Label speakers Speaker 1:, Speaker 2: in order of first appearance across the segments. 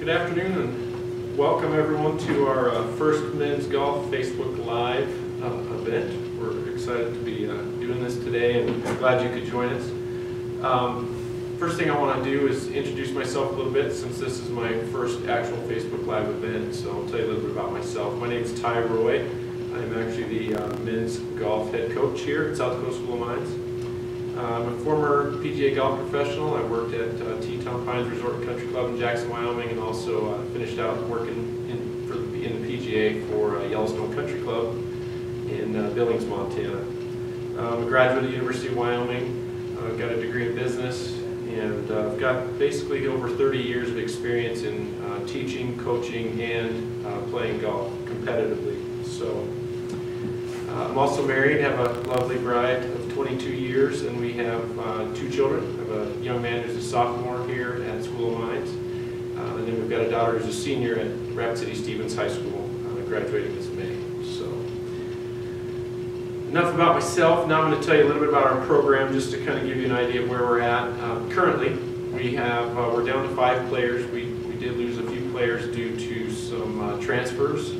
Speaker 1: Good afternoon and welcome everyone to our first Men's Golf Facebook Live event. We're excited to be doing this today and I'm glad you could join us. First thing I want to do is introduce myself a little bit since this is my first actual Facebook Live event, so I'll tell you a little bit about myself. My name is Tye Roy. I'm actually the men's golf head coach here at South Dakota School of Mines. I'm a former PGA golf professional. I worked at Tye Roy Resort and Country Club in Jackson, Wyoming, and also finished out working in the PGA for Yellowstone Country Club in Billings, Montana. I'm a graduate of the University of Wyoming. I've got a degree in business, and I've got basically over 30 years of experience in teaching, coaching, and playing golf competitively. So I'm also married, have a lovely bride of 22 years, and we have 2 children. I have a young man who's a sophomore here at School of Mines, and then we've got a daughter who's a senior at Rapid City Stevens High School, graduating this May. So enough about myself. Now I'm going to tell you a little bit about our program, just to kind of give you an idea of where we're at. Currently, we're down to 5 players. We did lose a few players due to some transfers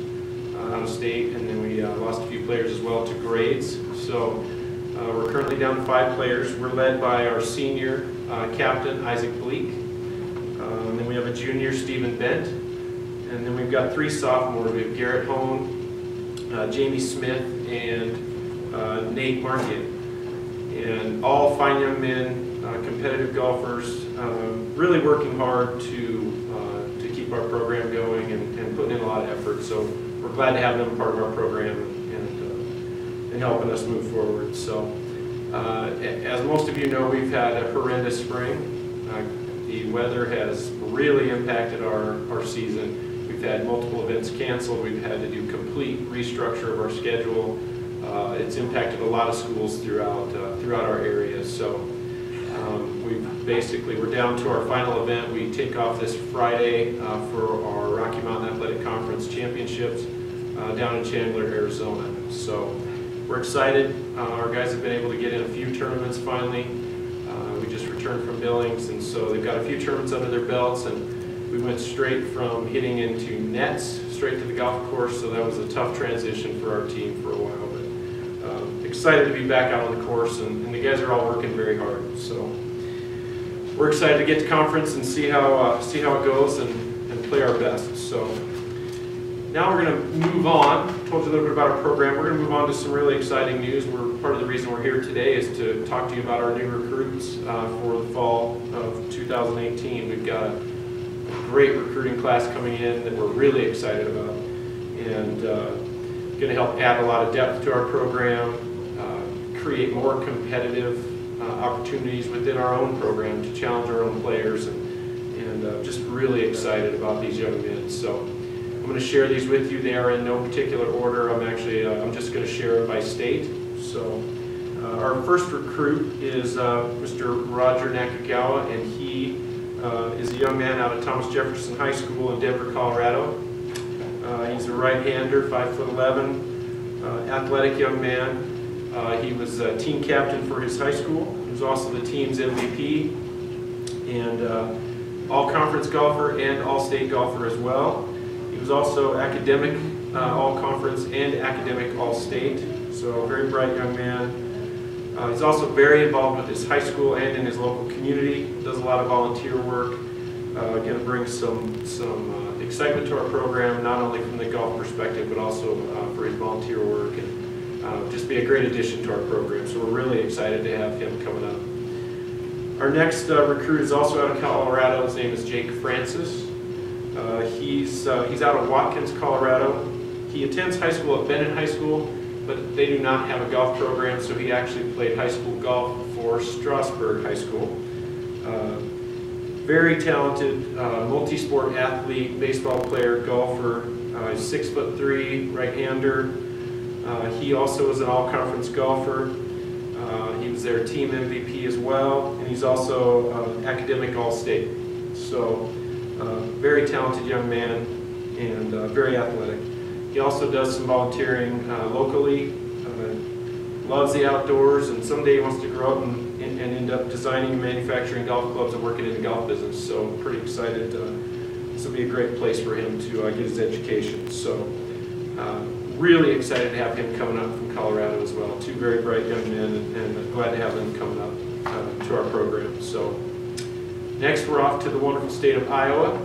Speaker 1: out of state, and then we lost a few players as well to grades. So we're currently down to 5 players. We're led by our senior captain, Isaac Bleak. And then we have a junior, Stephen Bent. And then we've got 3 sophomores. We have Garrett Hone, Jamie Smith, and Nate Markian. And all fine young men, competitive golfers, really working hard to keep our program going and putting in a lot of effort. So we're glad to have them part of our program and helping us move forward. So as most of you know, we've had a horrendous spring. The weather has really impacted our season. We've had multiple events canceled. We've had to do complete restructure of our schedule. It's impacted a lot of schools throughout our area. So we're down to our final event. We take off this Friday for our Rocky Mountain Athletic Conference Championships down in Chandler, Arizona. So we're excited. Our guys have been able to get in a few tournaments finally. We just returned from Billings, and so they've got a few tournaments under their belts, and we went straight from hitting into nets straight to the golf course, so that was a tough transition for our team for a while. But excited to be back out on the course, and the guys are all working very hard. So we're excited to get to conference and see how it goes and play our best. So now we're going to move on. I told you a little bit about our program. We're going to move on to some really exciting news. Part of the reason we're here today is to talk to you about our new recruits for the fall of 2018. We've got a great recruiting class coming in that we're really excited about, and going to help add a lot of depth to our program, create more competitive opportunities within our own program to challenge our own players, and just really excited about these young men. So I'm going to share these with you. They are in no particular order. I'm just going to share it by state. So our first recruit is Mr. Roger Nakagawa, and he is a young man out of Thomas Jefferson High School in Denver, Colorado. He's a right-hander, 5'11", athletic young man. He was team captain for his high school. He was also the team's MVP, and all-conference golfer and all-state golfer as well. He was also academic all-conference and academic all-state, so a very bright young man. He's also very involved with his high school and in his local community. Does a lot of volunteer work. Again, brings some excitement to our program, not only from the golf perspective, but also for his volunteer work, and just be a great addition to our program. So we're really excited to have him coming up. Our next recruit is also out of Colorado. His name is Jake Francis. He's out of Watkins, Colorado. He attends high school at Bennett High School, but they do not have a golf program, so he actually played high school golf for Strasburg High School. Very talented, multi-sport athlete, baseball player, golfer. He's 6'3", right-hander. He also is an all-conference golfer. He was their team MVP as well, and he's also academic all-state. So very talented young man and very athletic. He also does some volunteering locally, loves the outdoors, and someday he wants to grow up and end up designing and manufacturing golf clubs and working in the golf business. So pretty excited will be a great place for him to get his education. So really excited to have him coming up from Colorado as well. Two very bright young men, and glad to have them coming up to our program. So next we're off to the wonderful state of Iowa,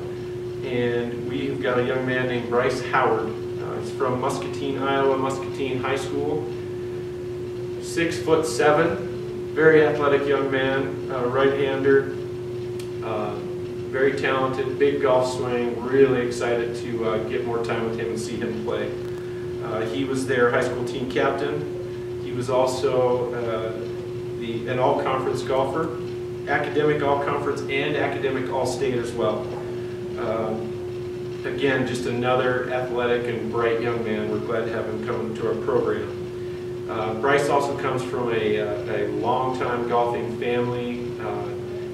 Speaker 1: and we've got a young man named Bryce Howard. He's from Muscatine, Iowa, Muscatine High School. 6'7", very athletic young man, right-hander, very talented, big golf swing. Really excited to get more time with him and see him play. He was their high school team captain. He was also an all-conference golfer, academic all-conference and academic all-state as well. Again, just another athletic and bright young man. We're glad to have him come to our program. Bryce also comes from a long-time golfing family,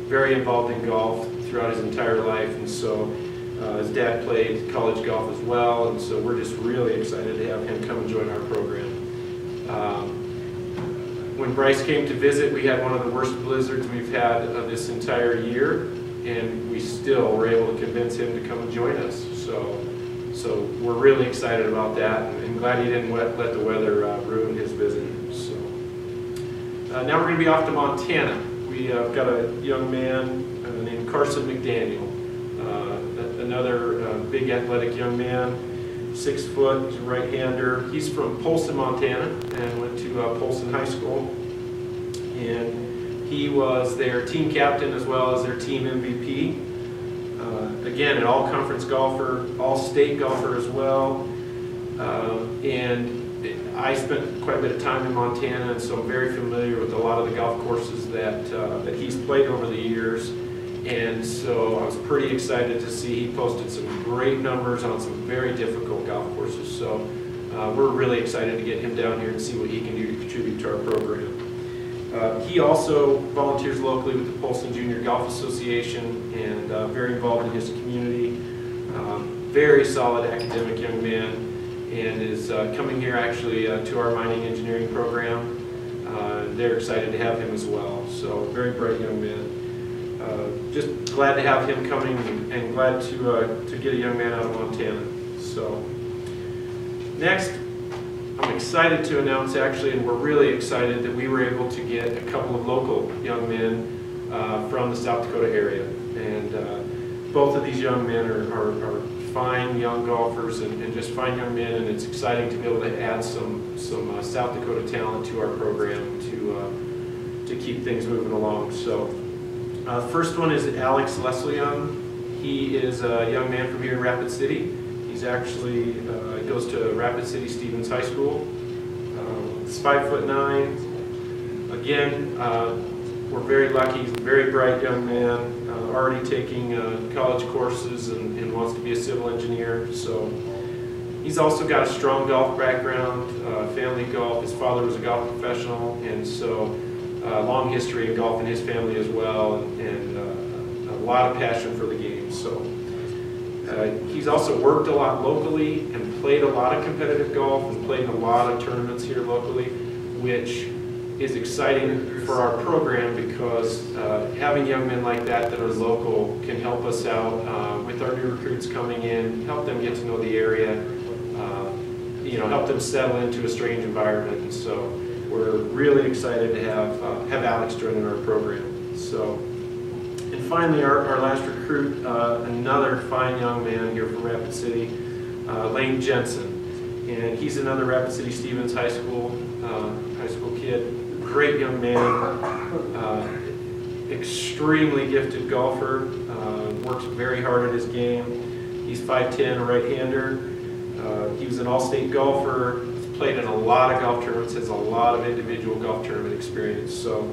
Speaker 1: very involved in golf throughout his entire life, and so his dad played college golf as well, and so we're just really excited to have him come and join our program. When Bryce came to visit, we had one of the worst blizzards we've had this entire year, and we still were able to convince him to come and join us. So we're really excited about that, and glad he didn't let the weather ruin his visit. So now we're going to be off to Montana. We got a young man named Carson McDaniel, another big athletic young man, 6 foot, he's a right-hander. He's from Polson, Montana, and went to Polson High School. And he was their team captain as well as their team MVP. Again, an all-conference golfer, all-state golfer as well. And I spent quite a bit of time in Montana, and so I'm very familiar with a lot of the golf courses that he's played over the years. And so I was pretty excited to see he posted some great numbers on some very difficult golf courses. So we're really excited to get him down here and see what he can do to contribute to our program. He also volunteers locally with the Polson Junior Golf Association, and very involved in his community. Very solid academic young man, and is coming here actually to our mining engineering program. They're excited to have him as well. So very bright young man. Just glad to have him coming, and glad to get a young man out of Montana. So next, I'm excited to announce actually, and we're really excited that we were able to get a couple of local young men from the South Dakota area. And both of these young men are fine young golfers and just fine young men, and it's exciting to be able to add some South Dakota talent to our program to keep things moving along. So the first one is Alex Leslian. He is a young man from here in Rapid City. He's actually goes to Rapid City Stevens High School. He's 5'9". Again, we're very lucky. He's a very bright young man, already taking college courses and wants to be a civil engineer. So he's also got a strong golf background, family golf. His father was a golf professional, and so long history of golf in his family as well, and a lot of passion for the game. So. He's also worked a lot locally and played a lot of competitive golf and played in a lot of tournaments here locally, which is exciting for our program because having young men like that are local can help us out with our new recruits coming in, help them get to know the area, help them settle into a strange environment. And so we're really excited to have Alex joining our program. So. And finally, our last recruit, another fine young man here from Rapid City, Lane Jensen. And he's another Rapid City Stevens High School kid. Great young man, extremely gifted golfer, works very hard at his game. He's 5'10", a right-hander. He was an all-state golfer, he's played in a lot of golf tournaments, has a lot of individual golf tournament experience. So.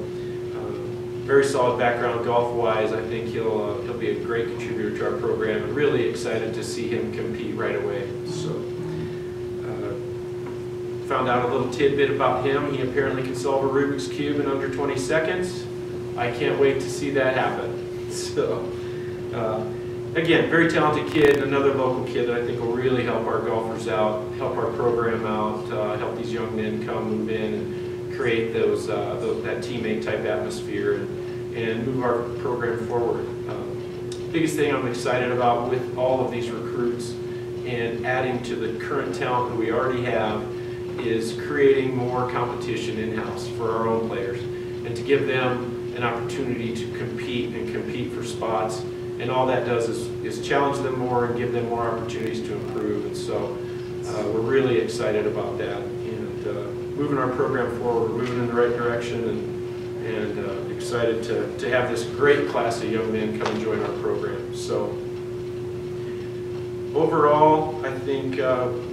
Speaker 1: Very solid background golf-wise. I think he'll be a great contributor to our program, and really excited to see him compete right away. So, found out a little tidbit about him. He apparently can solve a Rubik's Cube in under 20 seconds. I can't wait to see that happen. So, again, very talented kid, another local kid that I think will really help our golfers out, help our program out, help these young men come move in and create that teammate type atmosphere and move our program forward. biggest thing I'm excited about with all of these recruits and adding to the current talent that we already have is creating more competition in-house for our own players and to give them an opportunity to compete for spots. And all that does is challenge them more and give them more opportunities to improve. And so we're really excited about that and moving our program forward, moving in the right direction, and excited to have this great class of young men come and join our program. So overall, I think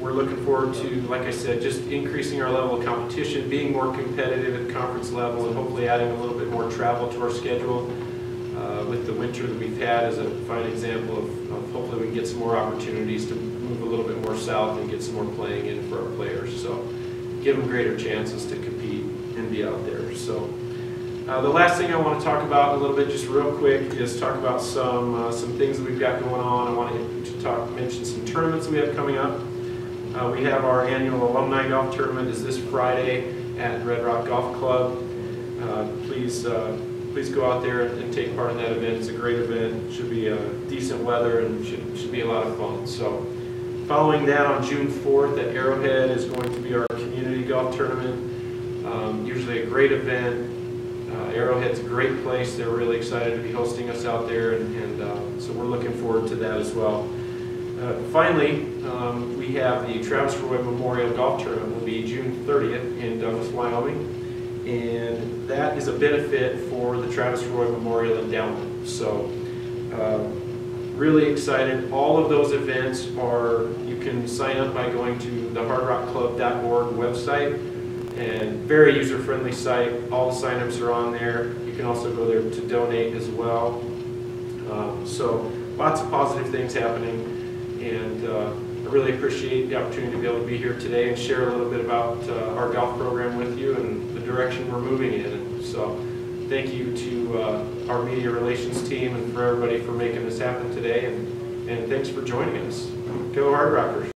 Speaker 1: we're looking forward to, like I said, just increasing our level of competition, being more competitive at conference level, and hopefully adding a little bit more travel to our schedule. With the winter that we've had as a fine example of hopefully we can get some more opportunities to move a little bit more south and get some more playing in for our players. So give them greater chances to compete and be out there. So the last thing I want to talk about a little bit, just real quick, is talk about some things that we've got going on. I want to mention some tournaments we have coming up. We have our annual alumni golf tournament is this Friday at Red Rock Golf Club. Please go out there and take part in that event. It's a great event. It should be decent weather and should be a lot of fun. So following that, on June 4th at Arrowhead is going to be our community golf tournament. Usually a great event. Arrowhead's a great place. They're really excited to be hosting us out there, and so we're looking forward to that as well. Finally, we have the Travis Roy Memorial Golf Tournament. Will be June 30th in Douglas, Wyoming. And that is a benefit for the Travis Roy Memorial Endowment. So really excited. All of those events you can sign up by going to the hardrockclub.org website, and very user-friendly site. All the sign-ups are on there. You can also go there to donate as well. So lots of positive things happening, and I really appreciate the opportunity to be able to be here today and share a little bit about our golf program with you and the direction we're moving in. And so thank you to our media relations team and for everybody for making this happen today, and thanks for joining us. Go Hardrockers.